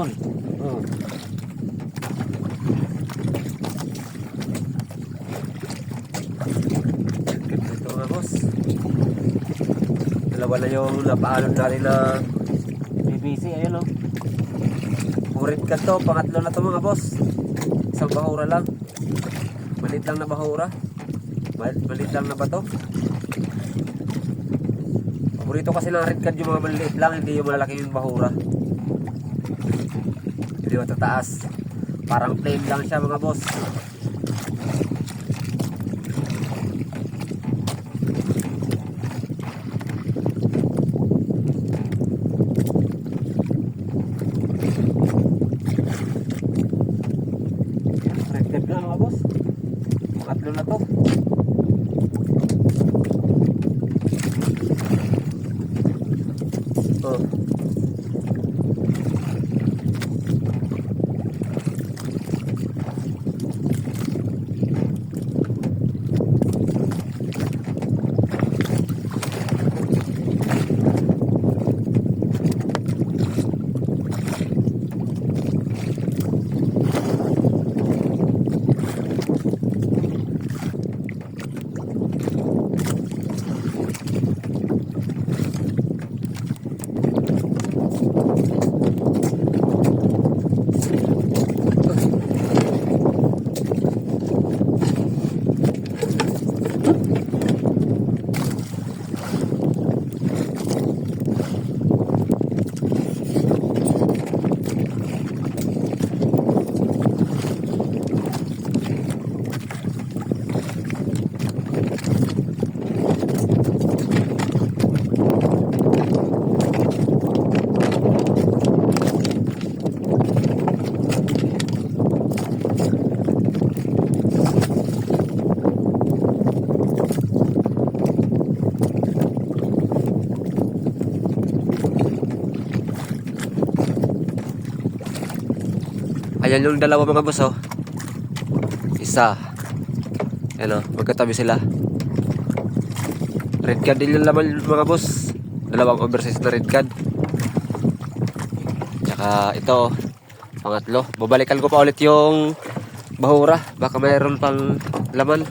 tol. Oh. Ito mga boss. Dalawa na yung napaalon natin na BBC. Ayun o. Purit ka to. Pangatlo na to mga boss. Isang bahura lang. Malit lang na bahura. Malit lang na ba to? Paborito kasi ng red card yung mga maliit lang, hindi yung malalaki yung bahura. Hindi matataas. Parang plain lang siya mga boss. Red card na mga boss. Pangatlo na to. Oh. Ayan yung dalawa mga boss oh. Isa. Ayan oh, magkatabi sila. Red card din yung laman mga boss. Dalawang oversize na red card. Tsaka ito pangatlo. Babalikan ko pa ulit yung bahura. Baka mayroon pang laman.